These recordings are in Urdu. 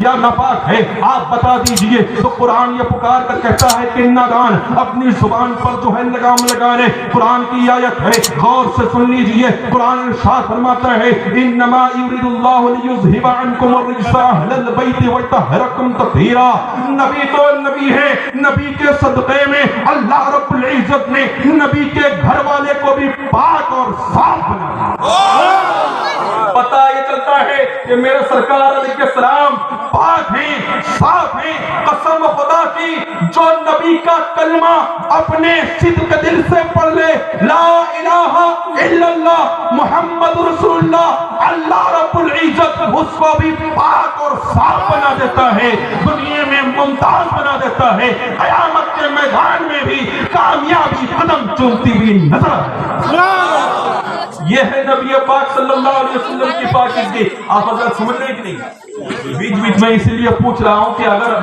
یا ناپاک ہے؟ آپ بتا دیجئے۔ تو قرآن یہ پکار کر کہتا ہے کہ نادان اپنی زبان پر جو ہے لگام لگا لے۔ قرآن کی آیت ہے، غور سے سن لیجئے۔ قرآن ارشاد فرماتا ہے انما یرید اللہ لیذھب عنکم الرجس اہل البیت ویطہرکم تطہیرا۔ نبی تو نبی ہے، نبی کے صدقے میں اللہ رب العزت نے نبی کے گھر والے کو بھی پاک اور صاف بنا دیا۔ پتہ یہ چلتا ہے کہ میرے سرکار علیہ السلام پاک ہیں، صاف ہیں۔ قسم خدا کی جو نبی کا کلمہ اپنے صدق دل سے پڑھ لے، لا الہ الا اللہ محمد رسول اللہ، اللہ رب العزت اس کو بھی پاک اور صاف بنا دیتا ہے، دنیا میں ممتاز بنا دیتا ہے، قیامت کے میدان میں بھی کامیابی قدم چومتی ہوئی نظر آتی ہے۔ یہ ہے نبی پاک صلی اللہ علیہ وسلم کی پاکیزگی۔ آپ حضرات سمجھ رہے کہ نہیں؟ بیچ بیچ میں اسی لیے پوچھ رہا ہوں کہ اگر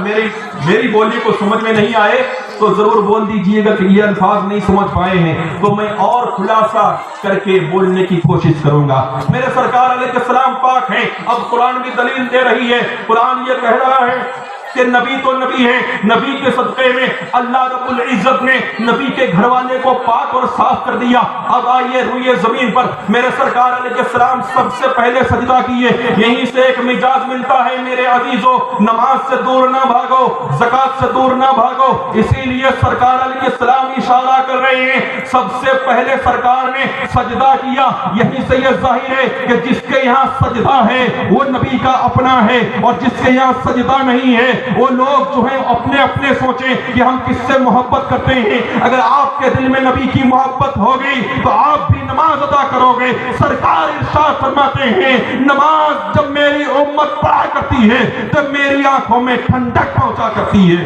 میری بولی کو سمجھ میں نہیں آئے تو ضرور بول دیجئے گا کہ یہ الفاظ نہیں سمجھ پائے ہیں، تو میں اور خلاصہ کر کے بولنے کی کوشش کروں گا۔ میرے سرکار علیہ السلام پاک ہیں۔ اب قرآن بھی دلیل دے رہی ہے۔ قرآن یہ کہہ رہا ہے کہ نبی تو نبی ہے، نبی کے صدقے میں اللہ رب العزت نے نبی کے گھر والے کو پاک اور صاف کر دیا۔ اب آئیے روئے زمین پر میرے سرکار علیہ السلام سب سے پہلے سجدہ کیے۔ یہیں سے ایک مجاز ملتا ہے میرے عزیزو، نماز سے دور نہ بھاگو، زکوٰۃ سے دور نہ بھاگو۔ اسی لیے سرکار علیہ السلام اشارہ کر رہے ہیں سب سے پہلے سرکار نے سجدہ کیا۔ یہیں سے یہ ظاہر ہے کہ جس کے یہاں سجدہ ہے وہ نبی کا اپنا ہے، اور جس کے یہاں سجدہ نہیں ہے وہ لوگ جو ہیں اپنے اپنے سوچیں کہ ہم کس سے محبت کرتے ہیں۔ اگر آپ کے دل میں نبی کی محبت ہوگی تو آپ بھی نماز ادا کرو گے۔ سرکار ارشاد فرماتے ہیں نماز جب میری امت پڑھا کرتی ہے تو میری آنکھوں میں ٹھنڈک پہنچا کرتی ہے۔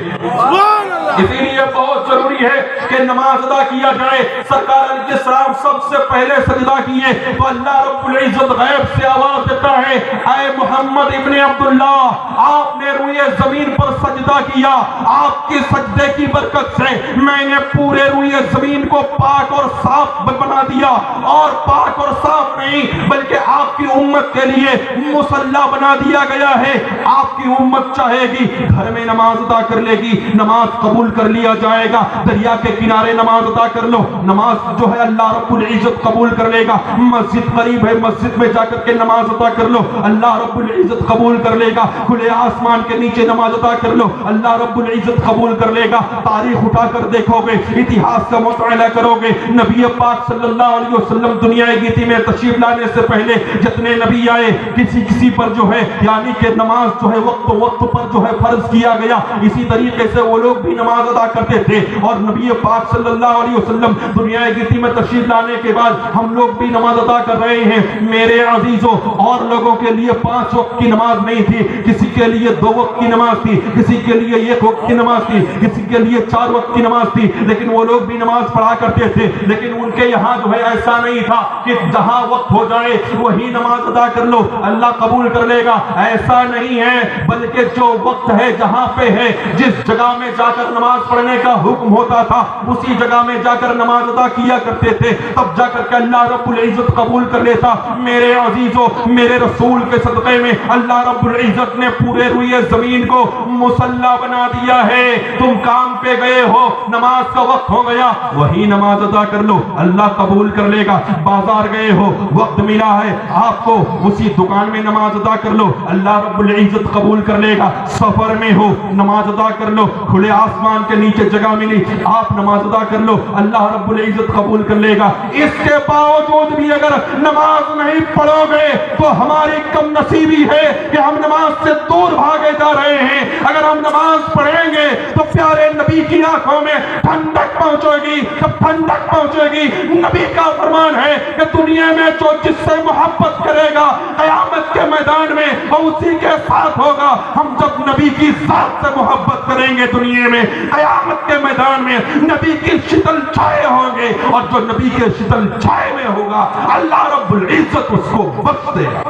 اسی لیے بہت ضروری ہے کہ نماز ادا کیا جائے۔ سرکار علیہ السلام سب سے پہلے سجدہ کیے تو اللہ رب العزت غیب سے آواز دیتا ہے اے محمد ابن عبداللہ، آپ نے روئے زمین پر سجدہ کیا، آپ کے سجدے کی برکت سے میں نے پورے روئے زمین کو پاک اور صاف بنا دیا، اور پاک اور صاف نہیں بلکہ آپ کی امت کے لیے مصلی بنا دیا گیا ہے۔ آپ کی امت چاہے گی گھر میں نماز ادا کر لے گی، نماز قبول کر لیا جائے گا۔ دریا کے کنارے نماز ادا کر لو، نماز جو ہے اللہ رب العزت قبول کر لے گا۔ مسجد قریب ہے، مسجد میں جا کر کے نماز ادا کر لو، اللہ رب العزت قبول کر لے گا۔ کھلے آسمان کے نیچے نماز ادا کر لو، اللہ رب العزت قبول کر لے گا۔ تاریخ اٹھا کر دیکھو گے، اتہاس کا مطالعہ کرو گے، نبی پاک صلی اللہ علیہ وسلم دنیا گیتی میں تشریف لانے سے پہلے جتنے نبی آئے کسی پر جو ہے یعنی کہ نماز جو ہے وقت پر جو ہے فرض کیا گیا۔ اسی طریقے سے وہ لوگ بھی نماز ادا کرتے تھے، اور نبی پاک صلی اللہ علیہ وسلم دنیا گیتی میں تشریف لانے کے بعد ہم لوگ بھی نماز ادا کر رہے ہیں۔ میرے عزیزوں، اور لوگوں کے لیے 5 وقت کی نماز نہیں تھی، کسی کے لیے 2 وقت کی نماز تھی، کسی کے لیے 1 وقت کی نماز تھی، کسی کے لیے 4 وقت کی نماز تھی، لیکن وہ لوگ بھی نماز پڑھا کرتے تھے۔ لیکن ان کے یہاں جو ہے ایسا نہیں تھا کہ جہاں وقت ہو جائے وہی نماز ادا کر لو اللہ قبول کر لے گا، ایسا نہیں ہے، بلکہ جو وقت ہے جہاں پہ ہے، جس جگہ میں جا کر نماز پڑھنے کا حکم ہوتا تھا اسی جگہ میں جا کر نماز ادا کیا کرتے تھے، تب جا کر کے اللہ رب العزت قبول کر لیتا۔ میرے عزیزوں، میرے رسول کے صدقے میں اللہ رب العزت نے پورے روئے زمین کو مصلی بنا دیا ہے۔ تم کام پہ گئے ہو، نماز کا وقت ہو گیا، وہی نماز ادا کر لو اللہ قبول کر لے گا۔ بازار گئے ہو، وقت ملا ہے آپ کو، اسی دکان میں نماز ادا کر لو اللہ رب العزت قبول کر لے گا۔ سفر میں ہو، نماز ادا کر لو، کھلے آسمان کے نیچے جگہ ملی، آپ نماز ادا کر لو اللہ رب العزت قبول کر لے گا۔ اس کے باوجود بھی اگر نماز نہیں پڑھو گے تو ہماری کم نصیبی ہے کہ ہم نماز سے دور بھاگے جا رہے ہیں۔ اگر ہم نماز پڑھیں گے تو پیارے نبی کی آنکھوں میں ٹھنڈک پہنچے گی، جب ٹھنڈک پہنچے گی، نبی کا فرمان ہے کہ دنیا میں جو جس سے محبت کرے گا قیامت کے میدان میں وہ اسی کے ساتھ ہوگا۔ ہم جب نبی کی ذات سے محبت کریں گے دنیا میں، قیامت کے میدان میں نبی کی شتل چھائے ہوں گے، اور جو نبی کے شتل چھائے میں ہوگا اللہ رب العزت اس کو بخش دے گا۔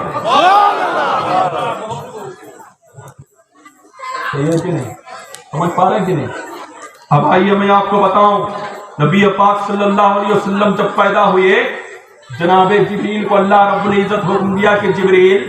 سمجھ پا رہے کہ نہیں؟ اب آئیے میں آپ کو بتاؤں، نبی پاک صلی اللہ علیہ وسلم جب پیدا ہوئے، جناب جبریل کو اللہ رب العزت حکم دیا کہ جبریل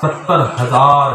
70,000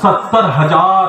70,000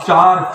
4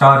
4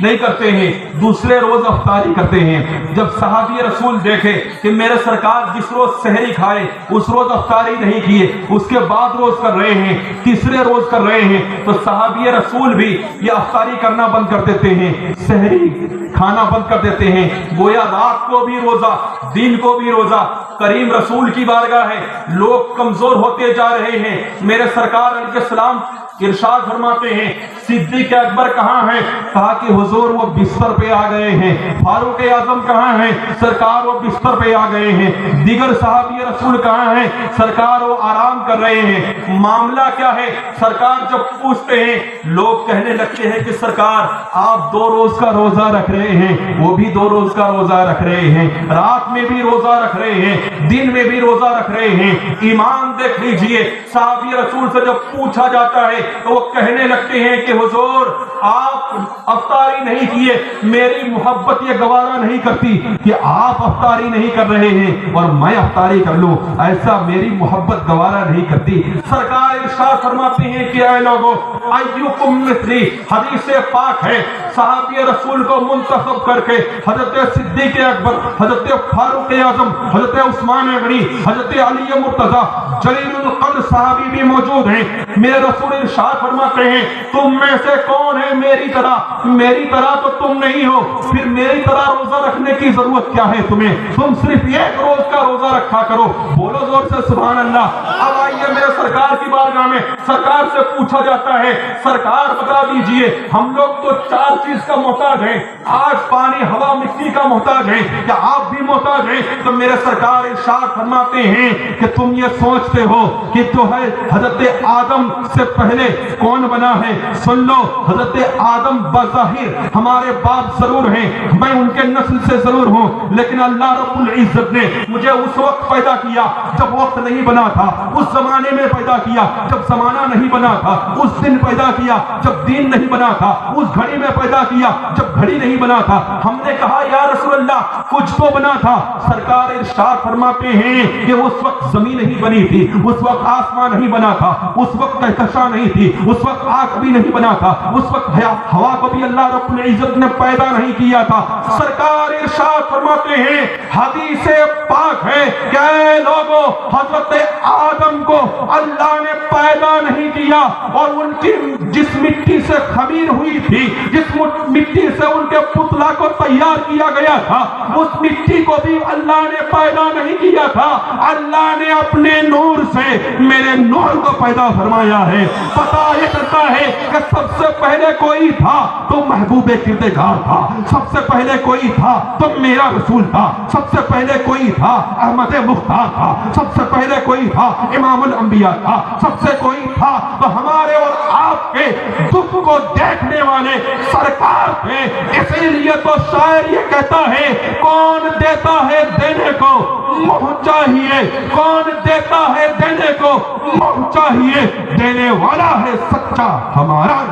نہیں کرتے ہیں، دوسرے روز افطاری کرتے ہیں۔ جب صحابی رسول دیکھے کہ میرے سرکار جس روز سحری کھائے اس روز افطاری نہیں کیے، اس کے بعد روز کر رہے ہیں، تیسرے روز کر رہے ہیں، تو صحابی رسول بھی یہ افطاری کرنا بند کر دیتے ہیں، سحری کھانا بند کر دیتے ہیں، گویا رات کو بھی روزہ دن کو بھی روزہ۔ کریم رسول کی بارگاہ ہے، لوگ کمزور ہوتے جا رہے ہیں، میرے سرکار علیہ السلام ارشاد فرماتے ہیں صدیق اکبر کہاں ہیں؟ کہا کہ حضور وہ بستر پہ آ گئے ہیں۔ فاروق اعظم کہاں ہیں؟ سرکار وہ بستر پہ آ گئے ہیں۔ دیگر صحابی رسول کہاں ہیں؟ سرکار وہ آرام کر رہے ہیں۔ معاملہ کیا ہے؟ سرکار جب پوچھتے ہیں لوگ کہنے لگتے ہیں کہ سرکار آپ 2 روز کا روزہ رکھ رہے ہیں، وہ بھی 2 روز کا روزہ رکھ رہے ہیں، رات میں بھی روزہ رکھ رہے ہیں، دن میں بھی روزہ رکھ رہے ہیں۔ ایمان دیکھ لیجئے، صحابی رسول سے جب پوچھا جاتا ہے تو وہ کہنے لگتے ہیں کہ حضور آپ افطاری نہیں کیے، میری محبت یہ گوارا نہیں کرتی کہ آپ افطاری نہیں کر رہے ہیں اور میں افطاری کر لوں، ایسا میری محبت گوارا نہیں کرتی۔ سرکار ارشاد فرماتے ہیں کہ اے لوگو ایکم مثلی، حدیث پاک ہے، صحابی رسول کو منتخب کر کے حضرت صدیق اکبر، حضرت فاروق اعظم، حضرت عثمان غنی، حضرت علی مرتضی جلیل القدر صحابی بھی موجود ہیں۔ میرے رسول ارشاد فرماتے ہیں تم میں سے کون ہے میری طرح تو تم نہیں ہو، پھر میری طرح روزہ رکھنے کی ضرورت کیا ہے تمہیں؟ تم صرف 1 روز کا روزہ رکھا کرو۔ بولو زور سے سبحان اللہ۔ اب آئیے میرے سرکار کی بارگاہ میں، سرکار سے پوچھا جاتا ہے سرکار بتا دیجئے ہم لوگ تو 4 چیز کا محتاج ہیں، آگ پانی ہوا مٹی کا محتاج ہیں، کیا آپ بھی محتاج ہیں؟ تو میرے سرکار ارشاد فرماتے ہیں کہ تم یہ سوچتے ہو کہ جو ہے حضرت آدم سے پہلے کون بنا ہے؟ سن لو، حضرت آدم بظاہر ہمارے باپ ضرور ہیں، میں ان کے نسل سے ضرور ہوں، لیکن اللہ رب العزت نے مجھے اس وقت پیدا کیا جب وقت نہیں بنا تھا، اس زمانے میں پیدا کیا جب زمانہ نہیں بنا تھا، اس دن پیدا کیا جب دین نہیں بنا تھا، اس گھڑی میں پیدا کیا جب گھڑی نہیں بنا تھا۔ ہم نے کہا یا رسول اللہ کچھ تو بنا تھا۔ سرکار ارشاد فرماتے ہیں کہ اس وقت زمین نہیں بنی تھی، اس وقت آسمان نہیں بنا تھا، اس وقت کہکشاں نہیں تھی، اس وقت آگ بھی نہیں بنا تھا، اس وقت ہوا کو بھی اللہ رب العزت نے پیدا نہیں کیا تھا۔ سرکار ارشاد فرماتے ہیں حدیث پاک ہے کہ اے لوگوں حضرت آدم کو اللہ نے پیدا نہیں کیا، اور ان کی جس مٹی سے خمیر ہوئی تھی، جس مٹی سے ان کے پتلا کو تیار کیا گیا تھا، اس مٹی کو بھی اللہ نے پیدا نہیں کیا تھا، اللہ نے اپنے نور سے میرے نور کو پیدا فرمایا ہے۔ پتہ یہ چلتا ہے کہ سب سے پہلے کوئی تھا تو محبوب کردگار تھا، سب سے پہلے کوئی تھا تو میرا رسول تھا، سب سے پہلے کوئی تھا احمد مختار تھا، سب سے پہلے کوئی تھا امام الانبیاء تھا، سب سے کوئی تھا تو ہمارے اور آپ کے دکھ کو دیکھنے والے سرکار تھے۔ اسی لیے تو شاعر یہ کہتا ہے کون دیتا ہے دینے کو منہ چاہیے، کون دیتا ہے دینے کو منہ چاہیے، دینے والا ہے سچا ہمارا۔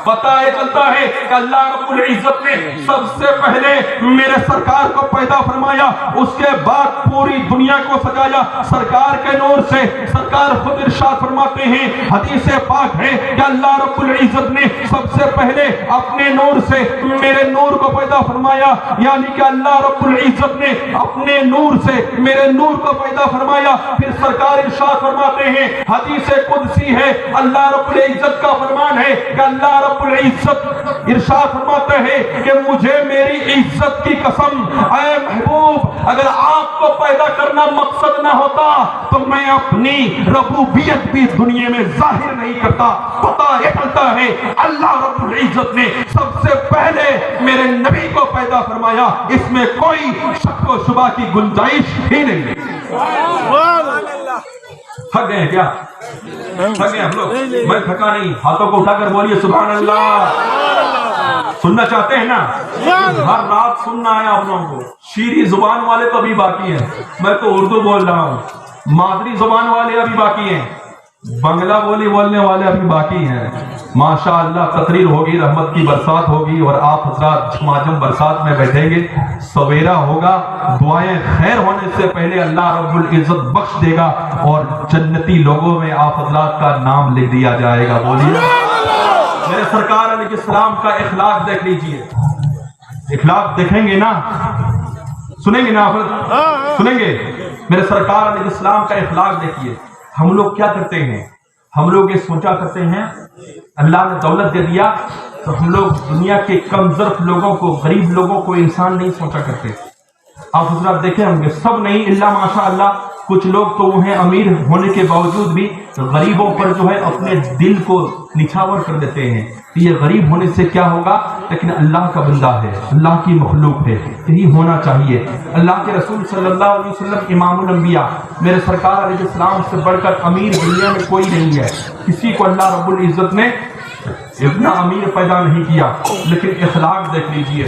پتہ یہ چلتا ہے کہ اللہ رب العزت نے سب سے پہلے میرے سرکار کو پیدا فرمایا، اس کے بعد پوری دنیا کو سجایا سرکار کے نور سے۔ سرکار خود ارشاد فرماتے ہیں حدیث پاک ہے کہ اللہ رب العزت نے سب سے پہلے اپنے نور سے میرے نور کو پیدا فرمایا، یعنی کہ اللہ رب العزت نے اپنے نور سے میرے نور کو پیدا فرمایا۔ پھر سرکار ارشاد فرماتے ہیں حدیث قدسی ہے، اللہ رب العزت کا فرمان ہے کہ اللہ رب العزت ارشاد فرماتا ہے کہ مجھے میری عزت کی قسم اے محبوب اگر آپ کو پیدا کرنا مقصد نہ ہوتا تو میں اپنی ربوبیت بھی دنیا میں ظاہر نہیں کرتا۔ پتہ یہ چلتا ہے اللہ رب العزت نے سب سے پہلے میرے نبی کو پیدا فرمایا، اس میں کوئی شک و شبہ کی گنجائش ہی نہیں۔ تھک گئے کیا؟ تھک گئے ہم لوگ؟ میں تھکا نہیں، ہاتھوں کو اٹھا کر بولیے سبحان اللہ۔ سننا چاہتے ہیں نا؟ ہر رات سننا ہے آپ لوگوں کو۔ شیریں زبان والے تو ابھی باقی ہیں، میں تو اردو بول رہا ہوں، مادری زبان والے ابھی باقی ہیں، بنگلہ بولی بولنے والے ابھی باقی ہیں۔ ماشاءاللہ تقریر ہوگی، رحمت کی برسات ہوگی اور آپ حضرات جھماجھم برسات میں بیٹھیں گے، سویرا ہوگا، دعائیں خیر ہونے سے پہلے اللہ رب العزت بخش دے گا اور جنتی لوگوں میں آپ حضرات کا نام لکھ دیا جائے گا۔ بولیے میرے سرکار علیہ السلام کا اخلاق دیکھ لیجئے. اخلاق دیکھیں گے نا, سنیں گے نا, سنیں گے. میرے سرکار علیہ السلام کا اخلاق دیکھیے. ہم لوگ کیا کرتے ہیں, ہم لوگ یہ سوچا کرتے ہیں اللہ نے دولت دے دیا تو ہم لوگ دنیا کے کم ظرف لوگوں کو, غریب لوگوں کو انسان نہیں سوچا کرتے. آپ حضرات دیکھیں ہوں گے, سب نہیں, اللہ ماشاء اللہ کچھ لوگ تو وہ ہیں امیر ہونے کے باوجود بھی غریبوں پر جو ہے اپنے دل کو نچھاور کر دیتے ہیں. یہ غریب ہونے سے کیا ہوگا, لیکن اللہ کا بندہ ہے, اللہ کی مخلوق ہے, یہی ہونا چاہیے. اللہ کے رسول صلی اللہ علیہ وسلم امام الانبیاء, میرے سرکار علیہ السلام سے بڑھ کر امیر دنیا میں کوئی نہیں ہے. کسی کو اللہ رب العزت نے اتنا امیر پیدا نہیں کیا, لیکن اخلاق دیکھ لیجئے.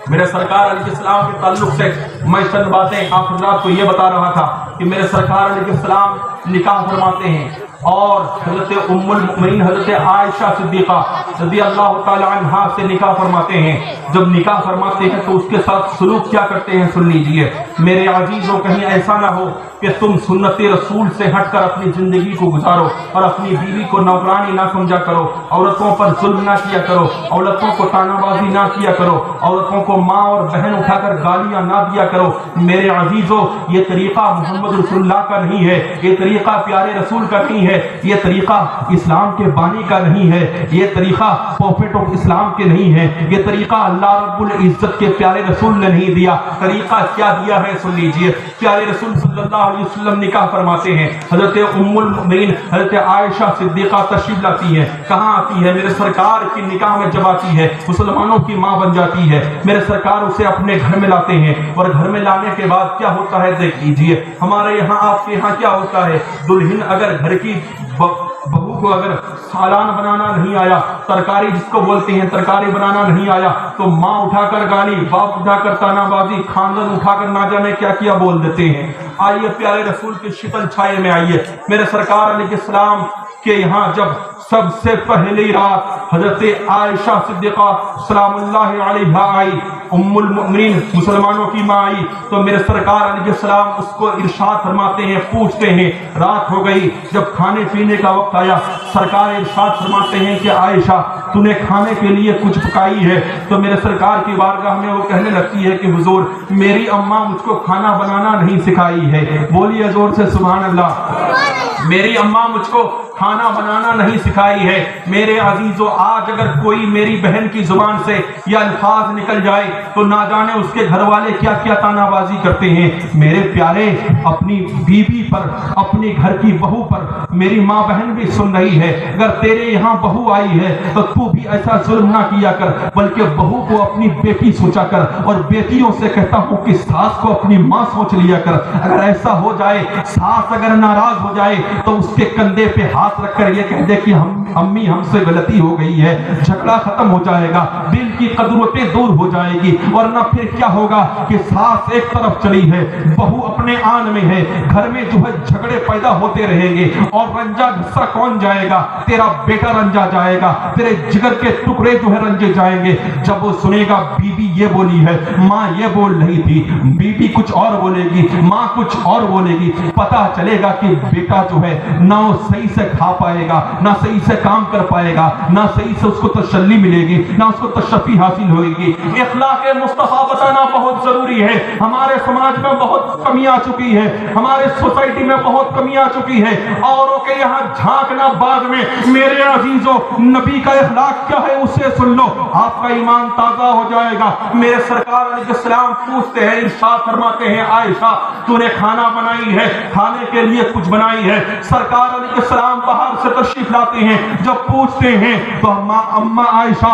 میرے سرکار علیہ السلام کے تعلق سے میں چند باتیں آپ حضرات کو یہ بتا رہا تھا کہ میرے سرکار علیہ السلام نکاح فرماتے ہیں اور حضرت ام المؤمنین حضرت عائشہ صدیقہ رضی اللہ تعالی عنہا سے نکاح فرماتے ہیں. جب نکاح فرماتے ہیں تو اس کے ساتھ سلوک کیا کرتے ہیں سن لیجئے. میرے عزیزوں, کہیں ایسا نہ ہو کہ تم سنت رسول سے ہٹ کر اپنی زندگی کو گزارو اور اپنی بیوی کو نوکرانی نہ سمجھا کرو, عورتوں پر ظلم نہ کیا کرو, عورتوں کو تانا بازی نہ کیا کرو, عورتوں کو ماں اور بہن اٹھا کر گالیاں نہ دیا کرو. میرے عزیزوں, یہ طریقہ محمد رسول اللہ کا نہیں ہے, یہ طریقہ پیارے رسول کا نہیں ہے, یہ طریقہ اسلام کے بانی کا نہیں ہے, یہ طریقہ پروفیٹ آف اسلام کے نہیں ہے, یہ طریقہ اللہ رب العزت کے پیارے رسول نے نہیں دیا. طریقہ کیا دیا ہے سن لیجئے. پیارے رسول صلی اللہ علیہ وسلم نکاح فرماتے ہیں, حضرت ام المؤمنین حضرت عائشہ صدیقہ تشریف لاتی ہے. کہاں آتی ہے؟ میرے سرکار کی نکاح میں جب آتی ہے, مسلمانوں کی ماں بن جاتی ہے. میرے سرکار اسے اپنے گھر میں لاتے ہیں اور گھر میں لانے کے بعد کیا ہوتا ہے دیکھ لیجئے. ہمارے یہاں, آپ کے یہاں کیا ہوتا ہے, دلہن اگر گھر کی بہو کو اگر سالان بنانا نہیں آیا, ترکاری جس کو بولتے ہیں ترکاری بنانا نہیں آیا, تو ماں اٹھا کر گالی, باپ اٹھا کر تانا بازی, خاندان اٹھا کر نہ جانے کیا کیا بول دیتے ہیں. آئیے پیارے رسول کی شکل چھائے میں آئیے. میرے سرکار علیہ السلام کے یہاں جب سب سے پہلی رات حضرت عائشہ صدیقہ سلام اللہ علیہا آئی, ام المؤمنین مسلمانوں کی ماں آئی, تو میرے سرکار علیہ السلام اس کو ارشاد فرماتے ہیں, پوچھتے ہیں رات ہو گئی, جب کھانے پینے کا وقت آیا, سرکار ارشاد فرماتے ہیں کہ عائشہ تو نے کھانے کے لیے کچھ پکائی ہے؟ تو میرے سرکار کی بارگاہ میں وہ کہنے لگتی ہے کہ حضور میری اماں مجھ کو کھانا بنانا نہیں سکھائی ہے. بولیے زور سے سبحان اللہ. میری اماں مجھ کو کھانا بنانا نہیں سکھائی ہے. میرے عزیزو, آج اگر کوئی میری بہن کی زبان سے یہ الفاظ نکل جائے تو نہ جانے اس کے گھر والے کیا کیا تانا بازی کرتے ہیں. میرے پیارے, اپنی بیوی پر, اپنے گھر کی بہو پر میری ماں بہن بھی سن رہی ہے, اگر تیرے یہاں بہو آئی ہے تو تو بھی ایسا ظلم نہ کیا کر, بلکہ بہو کو اپنی بیٹی سوچا کر, اور بیٹیوں سے کہتا ہوں کہ ساس کو اپنی ماں سوچ لیا کر. اگر ایسا ہو جائے, ساس اگر ناراض ہو جائے تو اس کے کندھے پہ ہاتھ رکھ کر یہ کہہ دے کہ امی ہم سے غلطی ہو گئی ہے, جھگڑا ختم ہو جائے گا, دل کی قدرتیں دور ہو جائے گی. ورنہ پھر کیا ہوگا کہ ساس ایک طرف چلی ہے, بہو اپنے آن میں ہے, گھر میں جو ہے جھگڑے پیدا ہوتے رہیں گے, اور رنجا غصہ کون جائے گا؟ تیرا بیٹا رنجا جائے گا, تیرے جگر کے ٹکڑے جو ہے رنجے جائیں گے. جب وہ سنے گا بی بی یہ بولی ہے, ماں یہ بول رہی تھی, بی بی کچھ اور بولے گی, ماں کچھ اور بولے گی, پتا چلے گا کہ بیٹا جو ہے نہ وہ صحیح سے کھا پائے گا, نہ صحیح سے کام کر پائے گا, نہ صحیح سے اس کو تسلی ملے گی, نہ اس کو تشفی حاصل ہوئے گی. اخلاق مصطفیٰ بتانا بہت ضروری ہے. ہمارے سماج میں بہت کمی آ چکی ہے, ہمارے سوسائٹی میں بہت کمی آ چکی ہے. اوروں کے یہاں جھانکنا بعد میں. میرے عزیزوں, نبی کا اخلاق کیا ہے اسے سن لو, آپ کا ایمان تازہ ہو جائے گا. میرے سرکار علیہ السلام پوچھتے ہیں, ارشاد فرماتے ہیں, عائشہ تو نے کھانا بنائی ہے, کھانے کے لیے کچھ بنائی ہے؟ سرکار علیہ السلام باہر سے تشریف لاتے ہیں, جب پوچھتے ہیں تو اماں عائشہ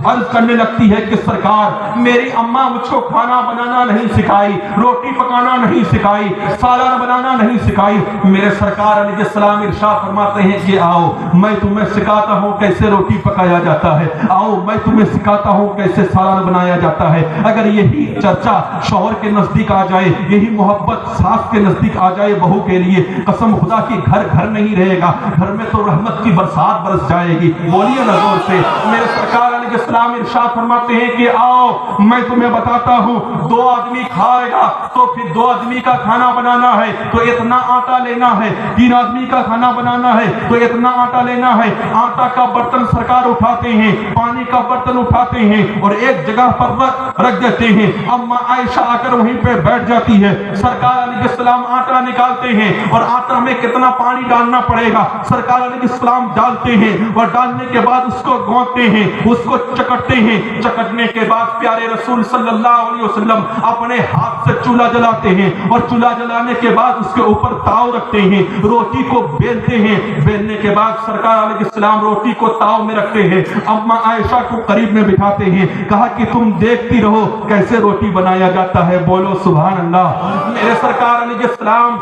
عرض کرنے لگتی ہے کہ سرکار میری اماں مجھ کو کھانا بنانا نہیں سکھائی, روٹی پکانا نہیں سکھائی, سالن بنانا نہیں سکھائی. میرے سرکار علیہ السلام ارشاد فرماتے ہیں کہ آؤ میں تمہیں سکھاتا ہوں کیسے روٹی پکایا جاتا ہے, آؤ میں تمہیں سکھاتا ہوں کیسے سالن بنایا جاتا ہے. اگر یہی چرچا شوہر کے نزدیک آ جائے, یہی محبت ساس کے نزدیک آ جائے بہو کے لیے, قسم خدا کی گھر گھر نہیں رہے گا, گھر میں تو رحمت کی برسات برس جائے گی. بولیے نہ زور سے. میرے سرکار علیہ علیہ السلام ارشاد فرماتے ہیں کہ آؤ میں تمہیں بتاتا ہوں، 2 آدمی کھائے گا تو پھر 2 آدمی کا کھانا بنانا ہے تو اتنا آٹا لینا ہے، 3 آدمی کا کھانا بنانا ہے تو اتنا آٹا لینا ہے۔ آٹا کا برتن سرکار اٹھاتے ہیں، پانی کا برتن اٹھاتے ہیں اور ایک جگہ پر رکھ دیتے ہیں۔ اما عائشہ آ کر وہیں پہ بیٹھ جاتی ہے، سرکار علیہ السلام آٹا نکالتے ہیں اور آٹا میں کتنا پانی ڈالنا پڑے گا سرکار علیہ السلام ڈالتے ہیں اور ڈالنے کے بعد اس کو گونتے ہیں، اس کو چکٹتے ہیں۔ چکٹنے کے بعد پیارے رسول صلی اللہ علیہ وسلم اپنے ہاتھ سے چولہا جلاتے ہیں اور چولہا جلانے کے بعد اس کے اوپر تاؤ رکھتے ہیں، روٹی کو بیلتے ہیں۔ بیلنے کے بعد سرکار علیہ السلام روٹی کو تاؤ میں رکھتے ہیں، اما عائشہ کو قریب میں بٹھاتے ہیں، کہا کہ تم دیکھتی رہو کیسے روٹی بنایا جاتا ہے، بولو سبحان اللہ۔ میرے سرکار علیہ السلام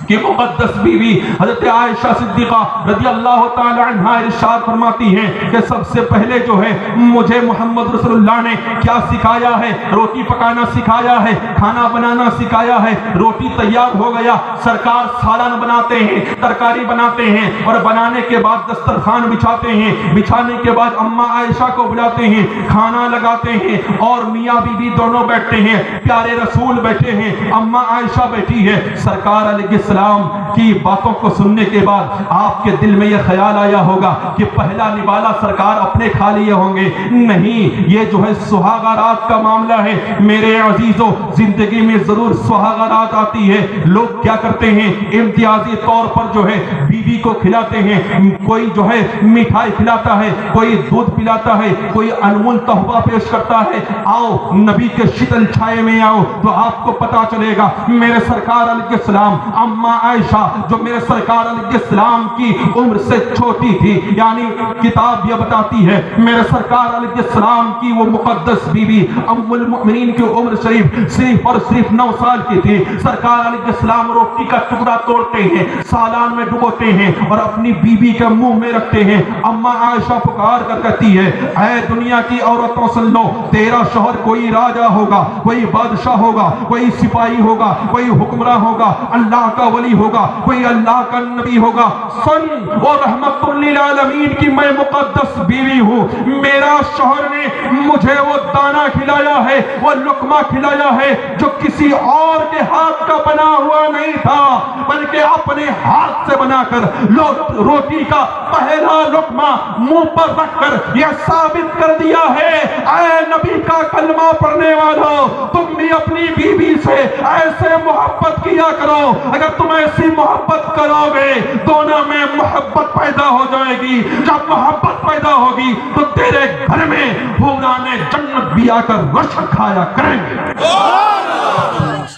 کی مقدس بیوی حضرت عائشہ صدیقہ رضی اللہ تعالی عنہا ارشاد فرماتی ہیں کہ سب سے پہلے جو ہے مجھے محمد رسول اللہ نے کیا سکھایا ہے، روٹی پکانا سکھایا ہے، کھانا بنانا سکھایا ہے۔ روٹی تیار ہو گیا، سرکار سالن بناتے ہیں، ترکاری بناتے ہیں اور بنانے کے بعد دسترخوان بچھاتے ہیں۔ بچھانے کے بعد اما عائشہ کو بلاتے ہیں، کھانا لگاتے ہیں اور میاں بی بی دونوں بیٹھتے ہیں، پیارے رسول بیٹھے ہیں، اما عائشہ بیٹھی ہے۔ سرکار علیہ السلام کی باتوں کو سننے کے بعد آپ کے دل میں یہ خیال آیا ہوگا کہ پہلا نوالا سرکار اپنے کھا لیے ہوں گے، نہیں، یہ جو ہے سہاگا رات کا معاملہ ہے۔ میرے عزیزوں، زندگی میں ضرور سہاگا رات آتی ہے، لوگ کیا کرتے ہیں امتیازی طور پر جو ہے بیوی کو کھلاتے ہیں، کوئی جو ہے مٹھائی کھلاتا ہے، کوئی دودھ پلاتا ہے، کوئی انمول تحفہ پیش کرتا ہے۔ آؤ نبی کے شیتل چھائے میں آؤ تو آپ کو پتا چلے گا میرے سرکار علیہ السلام اما عائشہ جو میرے سرکار علیہ السلام کی عمر سے چھوٹی تھی، یعنی کتاب یہ بتاتی ہے میرے سرکار علیہ السلام کی وہ مقدس بیوی ام المؤمنین کی عمر صرف اور صرف 9 سال کی تھی۔ سرکار علیہ السلام روٹی کا ٹکڑا توڑتے ہیں، سالان میں ڈبوتے ہیں اور اپنی بیوی کے منہ میں رکھتے ہیں۔ اما عائشہ پکار کر کہتی ہے، اے دنیا کی عورتوں سن لو، تیرا شوہر کوئی راجا ہوگا، کوئی بادشاہ ہوگا، کوئی سپاہی ہوگا، کوئی حکمراں ہوگا، اللہ کا ولی ہوگا، کوئی اللہ کا نبی ہوگا، سن اور رحمت للعالمین کی میں مقدس بیوی ہوں۔ میرا شوہر نے مجھے وہ دانا کھلایا ہے، وہ لقمہ کھلایا ہے جو کسی اور کے ہاتھ کا بنا ہوا نہیں تھا، بلکہ اپنے ہاتھ سے بنا کر روٹی کا پہلا لقمہ منہ پر رکھ کر یہ ثابت کر دیا ہے، اے نبی کا کلمہ پڑھنے والوں، تم بھی اپنی بیوی سے ایسے محبت کیا کرو۔ اگر تم ایسی محبت کرو گے دونوں میں محبت پیدا ہو جائے گی، جب محبت پیدا ہوگی تو تیرے گھر میں حوران جنت بھی آ کر رشک کھایا کریں گے۔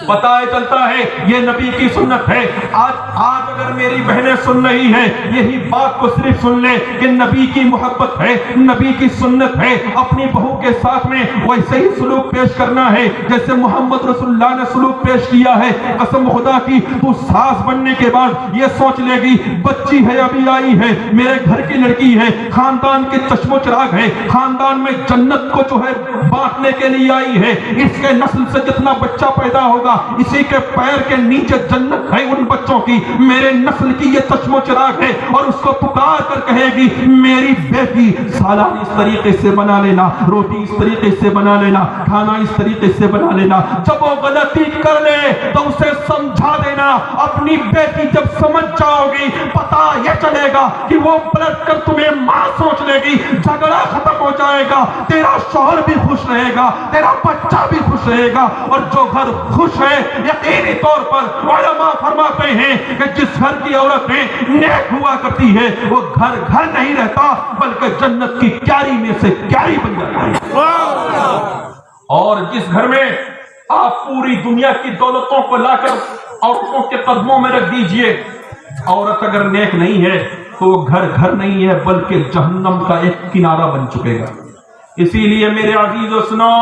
پتہ چلتا ہے یہ نبی کی سنت ہے۔ آج اگر میری بہنیں سن رہی ہیں یہی بات کو صرف سن لیں کہ نبی کی محبت ہے، نبی کی سنت ہے، اپنی بہو کے ساتھ میں ویسے ہی سلوک پیش کرنا ہے جیسے محمد رسول اللہ نے سلوک پیش کیا ہے۔ قسم خدا کی تو ساس بننے کے بعد یہ سوچ لے گی بچی ہے ابھی آئی ہے، میرے گھر کی لڑکی ہے، خاندان کے چشم و چراغ ہے، خاندان میں جنت کو جو ہے بانٹنے کے لیے آئی ہے، اس کے نسل سے جتنا بچہ پیدا ہوگا اسی کے پیر کے نیچے جنت ہے ان بچوں کی، میرے نسل کی یہ چشم و چراغ ہے، اور اس کو پکار کر کہے گی میری بیٹی سالن اس طریقے سے بنا لینا، روٹی اس طریقے سے بنا لینا، کھانا اس طریقے سے بنا لینا۔ جب وہ غلطی کر لے تو اسے سمجھا دینا، اپنی بیٹی جب سمجھ جاؤ گی پتا یہ چلے گا کہ وہ پلٹ کر تمہیں ماں سوچ لے گی، جھگڑا ختم ہو جائے گا، تیرا شوہر بھی خوش رہے گا، تیرا بچہ بھی خوش رہے گا، اور جو گھر خوش ہے یقینی طور پر علماء فرماتے ہیں کہ جس گھر کی عورتیں نیک ہوا کرتی ہے وہ گھر گھر نہیں رہتا بلکہ جنت کی کیاری میں سے کیاری بن جاتا ہے۔ اور جس گھر میں آپ پوری دنیا کی دولتوں کو لا کر عورتوں کے قدموں میں رکھ دیجئے، عورت اگر نیک نہیں ہے تو وہ گھر گھر نہیں ہے بلکہ جہنم کا ایک کنارہ بن چکے گا۔ اسی لیے میرے عزیزو سنو،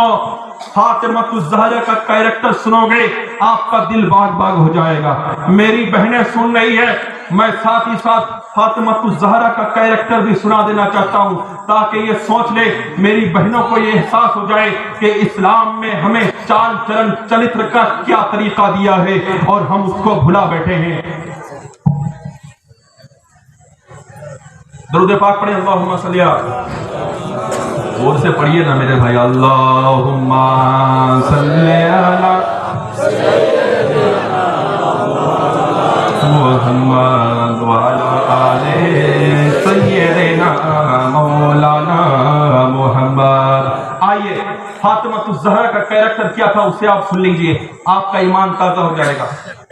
فاطمہ الزہرا کا کیریکٹر سنو گے آپ کا دل باغ باغ ہو جائے گا۔ میری بہنیں سن رہی ہے، میں ساتھ ہی ساتھ فاطمہ الزہرا کا کیریکٹر بھی سنا دینا چاہتا ہوں تاکہ یہ سوچ لے میری بہنوں کو یہ احساس ہو جائے کہ اسلام میں ہمیں چال چلن چلتر کا کیا طریقہ دیا ہے اور ہم اس کو بھلا بیٹھے ہیں۔ درود پاک پڑھیں، اللہم صلی علی زور سے پڑھیے نا میرے بھائی، اللہم صلی علی محمد وعلی آل سیدنا مولانا محمد۔ آئیے فاطمہ الزہرا کا کیریکٹر کیا تھا اسے آپ سن لیجئے، آپ کا ایمان تازہ ہو جائے گا۔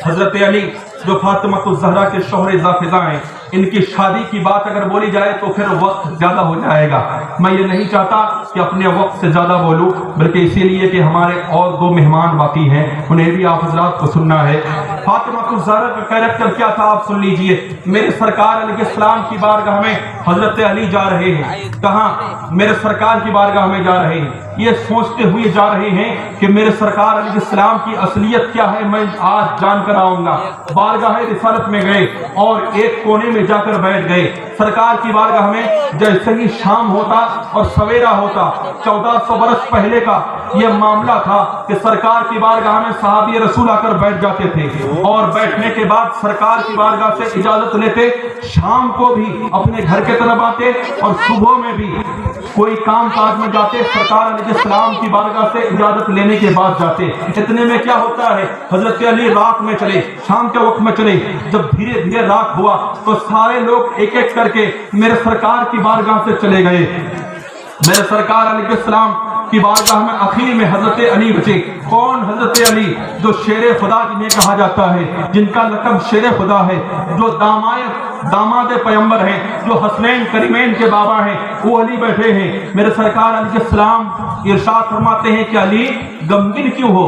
حضرت علی جو فاطمہ الزہرا کے شوہر ذافضہ ہیں، ان کی شادی کی بات اگر بولی جائے تو پھر وقت زیادہ ہو جائے گا۔ میں یہ نہیں چاہتا کہ اپنے وقت سے زیادہ بولوں، بلکہ اسی لیے کہ ہمارے اور دو مہمان باقی ہیں، انہیں بھی آپ حضرات کو سننا ہے۔ فاطمہ الزہرا کا کیریکٹر کیا تھا آپ سن لیجئے۔ میرے سرکار علیہ السلام کی بارگاہ میں حضرت علی جا رہے ہیں، کہاں؟ میرے سرکار کی بارگاہ میں جا رہے ہیں، یہ سوچتے ہوئے جا رہے ہیں کہ میرے سرکار علیہ السلام کی اصلیت کیا ہے، میں آج جان کر آؤں گا۔ بارگاہ رسالت میں گئے اور ایک کونے میں جا کر بیٹھ گئے۔ سرکار کی بارگاہ میں جیسے ہی شام ہوتا اور سویرا ہوتا، 1400 برس پہلے کا یہ معاملہ تھا کہ سرکار کی بارگاہ میں صحابی رسول آ کر بیٹھ جاتے تھے، اور بیٹھنے کے بعد سرکار کی بارگاہ سے اجازت لیتے، شام کو بھی اپنے گھر کے طرف آتے اور صبح میں بھی کوئی کام کاج میں جاتے، سرکار علیہ السلام کی بارگاہ سے اجازت لینے کے بعد جاتے۔ اتنے میں کیا ہوتا ہے، حضرت علی رات میں چلے، شام کے وقت میں چلے، جب دھیرے دھیرے رات ہوا تو سارے لوگ ایک ایک کر کے میرے سرکار کی بارگاہ سے چلے گئے۔ میرے سرکار علیہ السلام کی بارگاہ میں آخر میں حضرت علی بچے۔ کون حضرت علی؟ جو شیر خدا جنہیں کہا جاتا ہے، جن کا لقب شیر خدا ہے، جو داماد پیغمبر ہیں، جو حسنین کریمین کے بابا ہیں، وہ علی بیٹھے ہیں۔ میرے سرکار علیہ السلام ارشاد فرماتے ہیں کہ علی غمگین کیوں ہو؟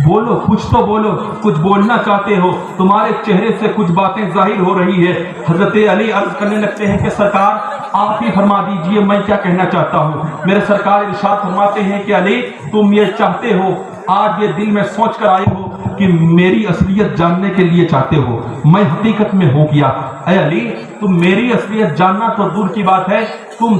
بولو، کچھ تو بولو، کچھ بولنا چاہتے ہو، تمہارے چہرے سے کچھ باتیں ظاہر ہو رہی ہے۔ حضرت علی عرض کرنے لگتے ہیں کہ سرکار آپ ہی فرما دیجئے میں کیا کہنا چاہتا ہوں۔ میرے سرکار ارشاد فرماتے ہیں کہ علی تم یہ چاہتے ہو، آج یہ دل میں سوچ کر آئے ہو کہ میری اصلیت جاننے کے لیے چاہتے ہو، میں حقیقت میں ہوں کیا؟ اے علی تم میری اصلیت جاننا تو دور کی بات ہے،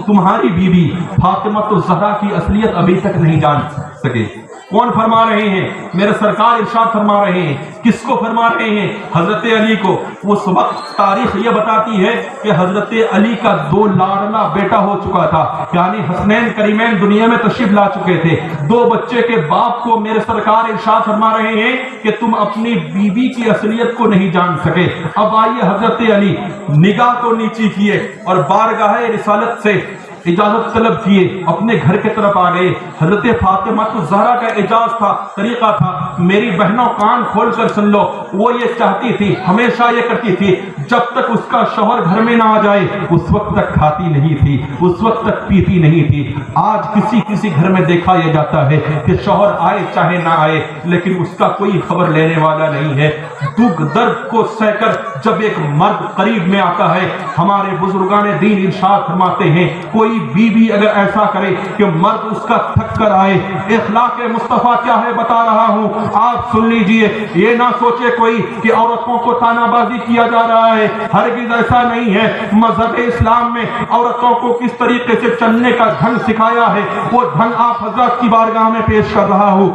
تمہاری بیوی فاطمہ الزہرا کی اصلیت ابھی تک نہیں جان سکے۔ کون فرما رہے ہیں؟ میرے سرکار ارشاد فرما رہے ہیں۔ کس کو فرما رہے ہیں؟ حضرت علی کو۔ اس وقت تاریخ یہ بتاتی ہے کہ حضرت علی کا 2 لاڈلا بیٹا ہو چکا تھا، یعنی حسنین کریمین دنیا میں تشریف لا چکے تھے۔ 2 بچے کے باپ کو میرے سرکار ارشاد فرما رہے ہیں کہ تم اپنی بیوی کی اصلیت کو نہیں جان سکے۔ اب آئیے حضرت علی نگاہ کو نیچی کیے اور بارگاہ رسالت سے اجازت طلب کیے، اپنے گھر کے طرف آ گئے۔ حضرت فاطمہ الزہرا کا اعجاز تھا، طریقہ تھا، میری بہنوں کان کھول کر سن لو، وہ یہ چاہتی تھی، ہمیشہ یہ کرتی تھی، جب تک اس کا شوہر گھر میں نہ آ جائے اس وقت تک کھاتی نہیں تھی، اس وقت تک پیتی نہیں تھی۔ آج کسی گھر میں دیکھا یہ جاتا ہے کہ شوہر آئے چاہے نہ آئے لیکن اس کا کوئی خبر لینے والا نہیں ہے۔ دکھ درد کو سہ کر جب ایک مرد قریب میں آتا ہے، ہمارے بزرگان دین ارشاد فرماتے ہیں کوئی بیوی اگر ایسا کرے کہ مرد اس کا تھک کر آئے، اخلاق مصطفیٰ کیا ہے بتا رہا ہوں، آپ سن لیجئے۔ یہ نہ سوچے کوئی کہ عورتوں کو تانا بازی کیا جا رہا ہے، ہرگز ایسا نہیں ہے۔ مذہب اسلام میں عورتوں کو کس طریقے سے چلنے کا ڈھنگ سکھایا ہے، وہ ڈھنگ آپ حضرات کی بارگاہ میں پیش کر رہا ہوں۔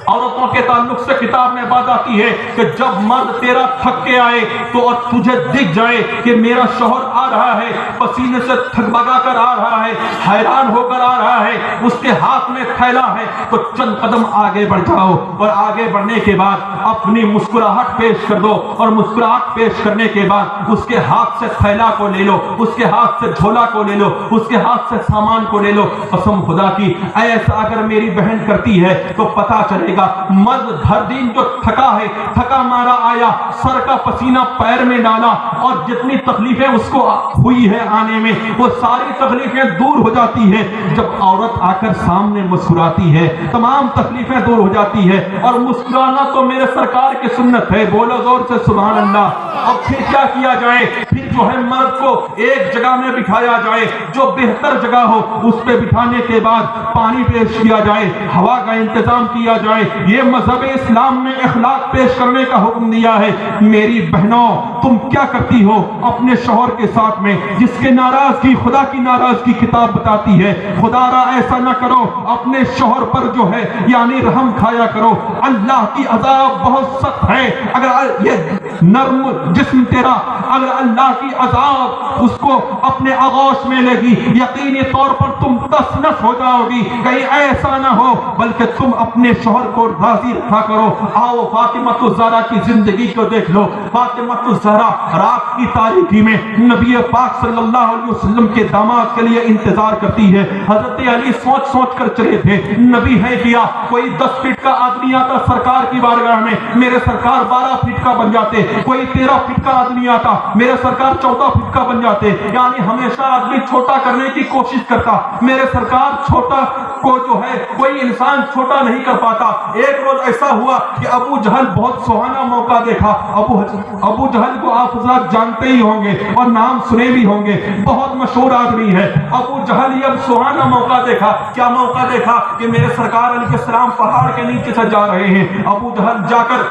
عورتوں کے تعلق سے کتاب میں بات آتی ہے کہ جب مرد تیرا تھک کے آئے تو اور تجھے دکھ جائے کہ میرا شوہر آ رہا ہے، پسینے سے تھک بگا کر آ رہا ہے، حیران ہو کر آ رہا ہے، اس کے ہاتھ میں تھیلا ہے، تو چند قدم آگے بڑھ جاؤ اور آگے بڑھنے کے بعد اپنی مسکراہٹ پیش کر دو، اور مسکراہٹ پیش کرنے کے بعد اس کے ہاتھ سے تھیلا کو لے لو، اس کے ہاتھ سے جھولا کو لے لو، اس کے ہاتھ سے سامان کو لے لو۔ قسم خدا کی ایسا اگر میری بہن کرتی ہے تو پتا چلے گا مرد ہر دن جو تھکا ہے، تھکا مارا آیا، سر کا پسینہ پیر میں ڈالا اور جتنی تکلیفیں اس کو ہوئی ہے آنے میں وہ ساری تکلیفیں دور ہو جاتی ہے جب عورت آ کر سامنے مسکراتی ہے، تمام تکلیفیں دور ہو جاتی ہے۔ اور مسکرانا تو میرے سرکار کی سنت ہے، بولو زور سے سبحان اللہ۔ اب پھر کیا کیا جائے؟ پھر جو ہے مرد کو ایک جگہ میں بٹھایا جائے، جو بہتر جگہ ہو، اس پہ بٹھانے کے بعد پانی پیش کیا جائے، ہوا کا انتظام کیا جائے۔ یہ مذہب اسلام نے اخلاق پیش کرنے کا حکم دیا ہے۔ میری بہنوں تم کیا کرتی ہو اپنے شوہر کے ساتھ میں، جس کے ناراضگی خدا کی ناراضگی کتاب بتاتی ہے۔ خدا را ایسا نہ کرو، اپنے شوہر پر جو ہے یعنی رحم کھایا کرو، اللہ کی عذاب بہت سخت ہے۔ اگر یہ نرم جسم تیرا اگر اللہ کی کی عذاب اس کو اپنے آغوش میں لے گی، یقینی طور پر تم تس نس ہو جاؤ گی. کہیں ایسا نہ ہو بلکہ تم اپنے شوہر کو راضی رکھا کرو. آؤ فاطمہ الزہرا کی زندگی کو دیکھ لو. فاطمہ الزہرا رات کی تاریکی میں نبی پاک صلی اللہ علیہ وسلم کے داماد کے لیے انتظار کرتی ہے. حضرت علی سوچ سوچ کر چلے تھے، نبی ہے کیا کوئی 10 فٹ کا آدمی آتا سرکار کی بارگاہ میں، میرے سرکار 12 فٹ کا بن جاتے. کوئی 13 فٹ کا آدمی آتا، میرے سرکار 14 فٹ کا بن جاتے. یعنی ہمیشہ آدمی چھوٹا کرنے کی کوشش کرتا، میرے سرکار چھوٹا کو جو ہے کوئی انسان چھوٹا نہیں کر پاتا. ایک روز ایسا ہوا کہ ابو جہل بہت سہانا موقع دیکھا. ابو جہل کو آپ حضرات جانتے ہی ہوں گے اور نام سنے بھی ہوں گے، بہت مشہور آدمی ہے. ابو جہل یہ اب سہانا موقع دیکھا. کیا موقع دیکھا؟ کہ میرے سرکار علیہ السلام پہاڑ کے نیچے سے جا رہے ہیں. ابو جہل جا کر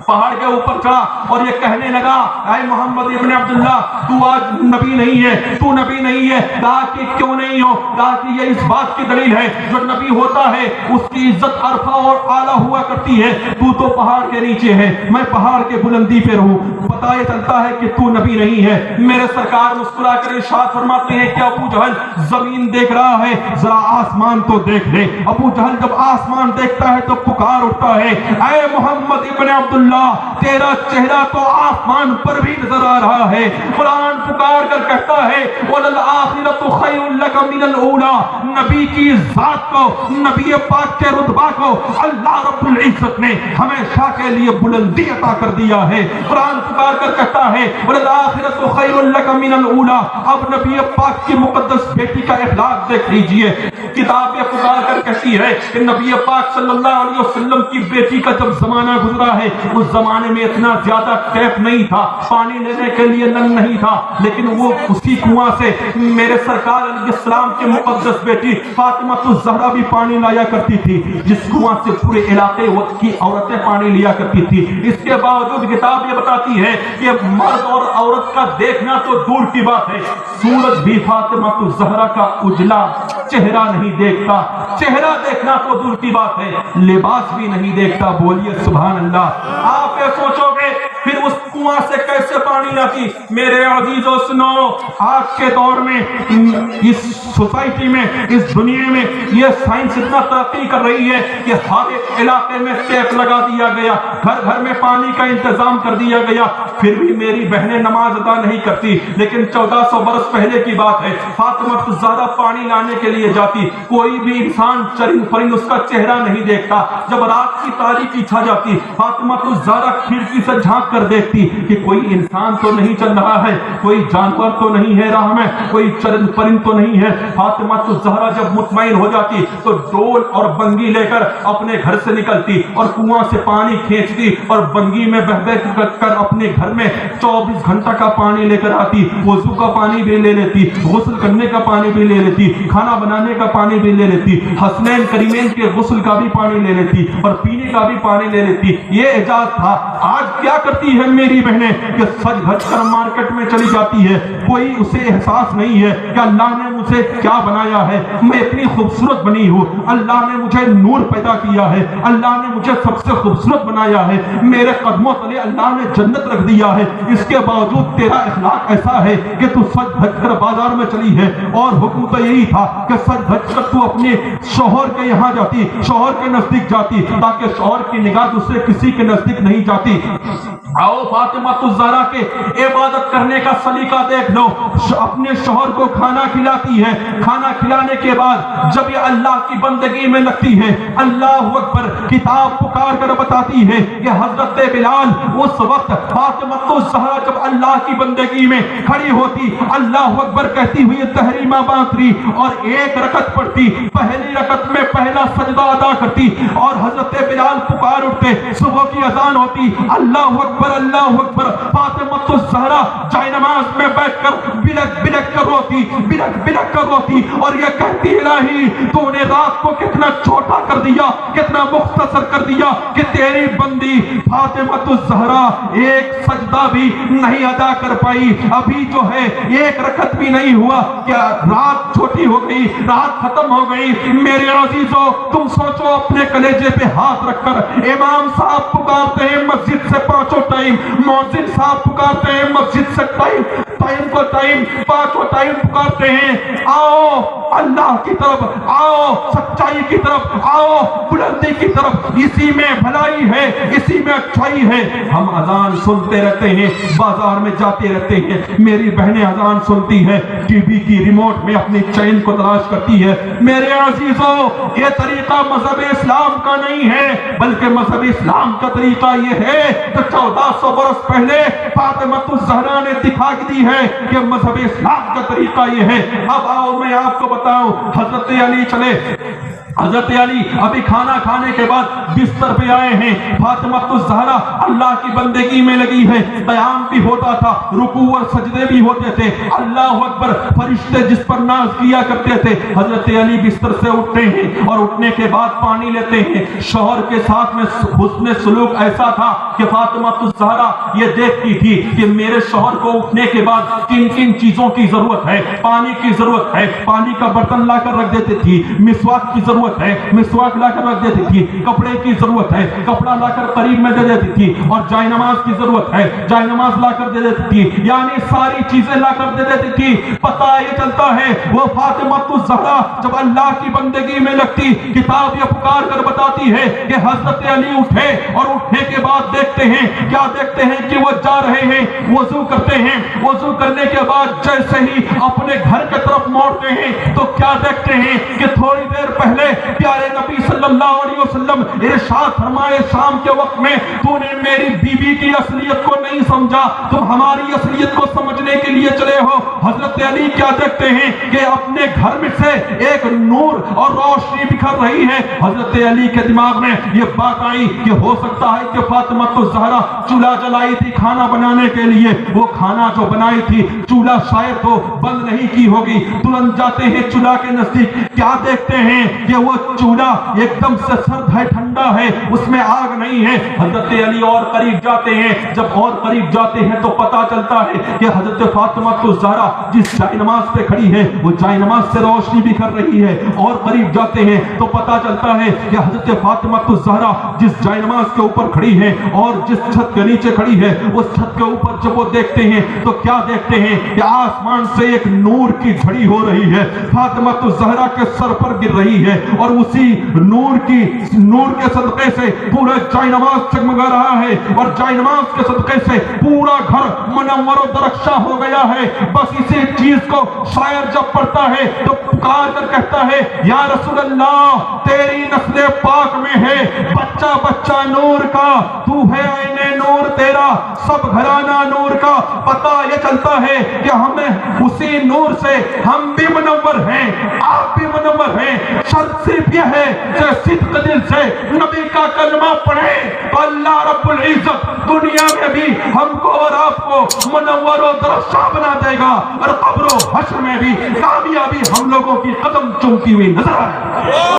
پہاڑ کے اوپر چڑھا اور یہ کہنے لگا، اے محمد ابن عبداللہ تو آج نبی نہیں ہے، تو نبی نہیں ہے. کہا کہ کیوں نہیں ہو؟ کہا کہ یہ اس بات کی دلیل ہے جو نبی ہوتا ہے اس کی عزت عرفہ اور اعلیٰ ہوا کرتی ہے، تو پہاڑ کے نیچے ہے، میں پہاڑ کے بلندی پہ رہوں. پتہ یہ چلتا ہے کہ تو نبی نہیں ہے. میرے سرکار مسکرا کر ارشاد فرماتے ہیں کہ ابو جہل زمین دیکھ رہا ہے، ذرا آسمان تو دیکھ لے. ابو جہل جب آسمان دیکھتا ہے تو پکار اٹھتا ہے، اے محمد ابن عبداللہ تیرا چہرہ تو آسمان پر بھی نظر آ رہا ہے. قرآن پکار کر کہتا ہے وَلَلْآخِرَةُ خَيْرٌ لَكَ مِنَ الْأُولَى. نبی کی ذات کو، نبی پاک کے رتبہ کو اللہ رب العزت نے ہمیشہ کے لیے بلندی عطا کر دیا ہے. قرآن پکار کر کہتا ہے وَلَلْآخِرَةُ خَيْرٌ لَكَ مِنَ الْأُولَى. اب نبی پاک کی مقدس بیٹی کا اخلاق دیکھ لیجئے. کتاب یہ پکار کر کہتی ہے کہ نبی پاک صلی اللہ علیہ وسلم کی بیٹی کا جب زمانہ گزرا ہے، اس زمانے میں اتنا زیادہ ٹیپ نہیں تھا، پانی لینے کے لیے نل نہیں تھا، لیکن وہ اسی کنواں سے میرے سرکار علیہ السلام کی مقدس بیٹی فاطمہ الزہرا بھی پانی لایا کرتی تھی، جس کنواں سے پورے علاقے وقت کی عورتیں پانی لیا کرتی تھی. اس کے باوجود کتاب یہ بتاتی ہے کہ مرد اور عورت کا دیکھنا تو دور کی بات ہے، سورج بھی فاطمہ الزہرا کا اجلا چہرہ نہیں دیکھتا. چہرہ دیکھنا تو دور کی بات ہے، لباس بھی نہیں دیکھتا. بولیے سبحان اللہ. آپ یہ سوچو گے پھر اس کنواں سے کیسے پانی لاتی؟ میرے عزیزو سنو، آج کے دور میں اس سوسائٹی میں، اس دنیا میں یہ سائنس اتنا ترقی کر رہی ہے کہ ہر ایک علاقے میں ٹیپ لگا دیا گیا، گھر گھر میں پانی کا انتظام کر دیا گیا. پھر بھی میری بہنیں نماز ادا نہیں کرتی. لیکن 1400 برس پہلے کی بات ہے، فاطمہ الزہرا پانی لانے کے لیے جاتی، کوئی بھی انسان چرند پرند اس کا چہرہ نہیں دیکھتا. جب رات کی تاریکی چھا جاتی، فاطمہ الزہرا کھڑکی سے جھانک کر دیکھتی کہ کوئی انسان تو نہیں چل رہا ہے، کوئی جانور تو نہیں ہے راہ میں، کوئی چرند پرند تو نہیں ہے. فاطمہ الزہرا جب مطمئن ہو جاتی تو ڈول اور بنگی لے کر اپنے گھر سے نکلتی اور کنواں سے پانی کھینچتی اور بنگی میں بہ بہ کر اپنے گھر میں 24 گھنٹہ کا پانی لے کر آتی. وضو کا پانی بھی لے لیتی، غسل کرنے کا پانی بھی لے لیتی، کھانا بنانے کا پانی بھی لے لیتی، حسنین کریمین کے غسل کا بھی پانی لے لیتی اور پینے کا بھی پانی لے لیتی. یہ اعجاز تھا. آج کیا کرتی ہے میری بہنیں کہ سج دھج کر مارکیٹ میں چلی جاتی ہے، کوئی اسے احساس نہیں ہے کہ اللہ نے مجھے کیا بنایا ہے، میں اتنی خوبصورت بنی ہوں، اللہ نے مجھے نور پیدا کیا ہے، اللہ نے مجھے سب سے خوبصورت بنایا ہے، میرے قدموں تلے اللہ نے جنت رکھ دیا ہے. اس کے باوجود تیرا اخلاق ایسا ہے کہ تو سج دھج کر بازار میں چلی ہے. اور حکم تو یہی تھا کہ سج دھج کر تو اپنے شوہر کے یہاں جاتی، شوہر کے نزدیک جاتی، تاکہ شوہر کی نگاہ دوسرے کسی کے نزدیک نہیں جاتی. آؤ فاطمہ الزہرا کے عبادت کرنے کا سلیقہ دیکھ لو. اپنے شوہر کو کھانا کھلاتی ہے، کھانا کھلانے کے بعد جب یہ اللہ کی بندگی میں لگتی ہے، اللہ اکبر، کتاب پکار کر بتاتی ہے کہ حضرت بلال اس وقت فاطمہ الزہرا جب اللہ کی بندگی میں کھڑی ہوتی، اللہ اکبر کہتی ہوئی تحریمہ باندھتی اور ایک رکعت پڑھتی. پہلی رکعت میں پہلا سجدہ ادا کرتی اور حضرت بلال پکار اٹھتے. صبح کی اذان ہوتی، اللہ اکبر اللہ اکبر. فاطمہ الزہرا جائے نماز میں بیٹھ کر بلک بلک کر روتی، بلک بلک کر روتی اور یہ کہتی الہی تو نے رات کو کتنا چھوٹا کر دیا، کتنا مختصر کر دیا کہ تیری بندی فاطمہ الزہرا ایک سجدہ بھی نہیں ادا کر پائی. ابھی جو ہے ایک رکعت بھی نہیں ہوا کہ رات چھوٹی ہو گئی، رات ختم ہو گئی. میرے عزیزو تم سوچو، اپنے کلیجے پہ ہاتھ رکھ کر امام صاحب پکارتے ہیں مسجد سے پانچوں ٹائم، مؤذن صاحب پکارتے ہیں مسجد سے ٹائم پانچوں ٹائم پکارتے ہیں آؤ اللہ کی طرف, آؤ سچائی کی طرف, آؤ بلندی کی طرف, اسی میں بھلائی ہے, اسی میں اچھائی ہے. ہم اذان سنتے رہتے ہیں, بازار میں جاتے رہتے ہیں, میری بہنیں اذان سنتی ہے, ٹی وی کی ریموٹ میں اپنی چین کو تلاش کرتی ہے. میرے عزیزوں, یہ طریقہ مذہب اسلام کا نہیں ہے, بلکہ مذہب اسلام کا طریقہ یہ ہے کہ 1400 برس پہلے فاطمہ الزہرا نے دکھا دی ہے کہ مذہب اسلام کا طریقہ یہ ہے. اب آؤ میں آپ کو بتاؤں, حضرت علی چلے, حضرت علی ابھی کھانا کھانے کے بعد بستر پہ آئے ہیں, فاطمہ الزہرا اللہ کی بندگی میں لگی ہے, قیام بھی ہوتا تھا, رکوع اور سجدے بھی ہوتے تھے, اللہ اکبر, فرشتے جس پر ناز کیا کرتے تھے. حضرت علی بستر سے اٹھتے ہیں اور اٹھنے کے بعد پانی لیتے ہیں. شوہر کے ساتھ میں حسن سلوک ایسا تھا کہ فاطمہ الزہرا یہ دیکھتی تھی کہ میرے شوہر کو اٹھنے کے بعد کن کن چیزوں کی ضرورت ہے. پانی کی ضرورت ہے, پانی کا برتن لا کر رکھ دیتی تھی. مسواک کی ضرورت ہے, مسواک لا کر رکھ دیتی تھی. کپڑے کی ضرورت ہے, کپڑا لا کر قریب میں دے دیتی تھی. اور جائے نماز کی ضرورت ہے, جائے نماز لا کر دے دیتی تھی. یعنی ساری چیزیں لا کر دے دیتی تھی. پتہ یہ چلتا ہے وہ فاطمہ الزہرا جب اللہ کی بندگی میں لگتی, کتاب یہ پکار کر بتاتی ہے کہ حضرت علی اٹھے اور اٹھنے کے بعد دیکھتے ہیں, کیا دیکھتے ہیں کہ وہ جا رہے ہیں, وضو کرتے ہیں. وضو کرنے کے بعد جیسے ہی اپنے گھر کی طرف موڑتے ہیں تو کیا دیکھتے ہیں کہ تھوڑی دیر پہلے پیارے نبی صلی اللہ علیہ وسلم ارشاد فرمائے, شام کے وقت میں تو نے میری بیوی کی اصلیت کو نہیں سمجھا, تم ہماری اصلیت کو سمجھنے کے لیے چلے ہو. حضرت علی کیا دیکھتے ہیں کہ اپنے گھر میں سے ایک نور اور روشنی بکھر رہی ہے. حضرت علی کے دماغ میں یہ بات آئی کہ ہو سکتا ہے کہ فاطمہ الزہرا چولہا جلائی تھی کھانا بنانے کے لیے, وہ کھانا جو بنائی تھی چولہا شاید تو بند نہیں کی ہوگی. ترنت جاتے ہیں چولہا کے نزدیک, کیا دیکھتے ہیں کہ وہ چولہا ایک دم سے سرد ہے, ٹھنڈا ہے, اس میں آگ نہیں ہے. حضرت علی اور قریب جاتے ہیں, جب اور قریب جاتے ہیں تو پتا چلتا ہے کہ حضرت فاطمہ الزہرا جس جائے نماز پہ کھڑی ہے وہ جائے نماز سے روشنی بھی کر رہی ہے. اور قریب جاتے ہیں تو پتا چلتا ہے کہ حضرت فاطمہ الزہرا جس جائے نماز کے اوپر کھڑی ہے اور جس چھت کے نیچے کھڑی ہے اس چھت کے اوپر جب وہ دیکھتے ہیں تو کیا دیکھتے ہیں کہ آسمان سے ایک نور کی جھڑی ہو رہی ہے, فاطمہ الزہرا کے سر پر گر رہی ہے, اور اسی نور کے صدقے سے پورا جائے نماز چمگا رہا ہے, اور جائے نماز کے صدقے سے پورا گھر منور و درخشاں ہو گیا ہے. بس اسی چیز کو شاعر جب پڑھتا ہے تو پکار کر کہتا ہے, یا رسول اللہ تیری نسل پاک میں ہے بچہ بچہ نور کا, تو ہے عین نور تیرا سب گھرانہ نور کا. پتہ یہ چلتا ہے کہ ہمیں اسی نور سے ہم بھی منور ہیں, آپ بھی منور ہیں. شرط صرف یہ ہے کہ صدق دل سے نبی کا کلمہ پڑھیں تو اللہ رب العزت دنیا میں بھی ہم کو اور آپ کو منور و درخشاں بنا دے گا, اور قبر و حشر میں بھی کامیابی ہم لوگوں کی قدم چومتی ہوئی نظر آئے.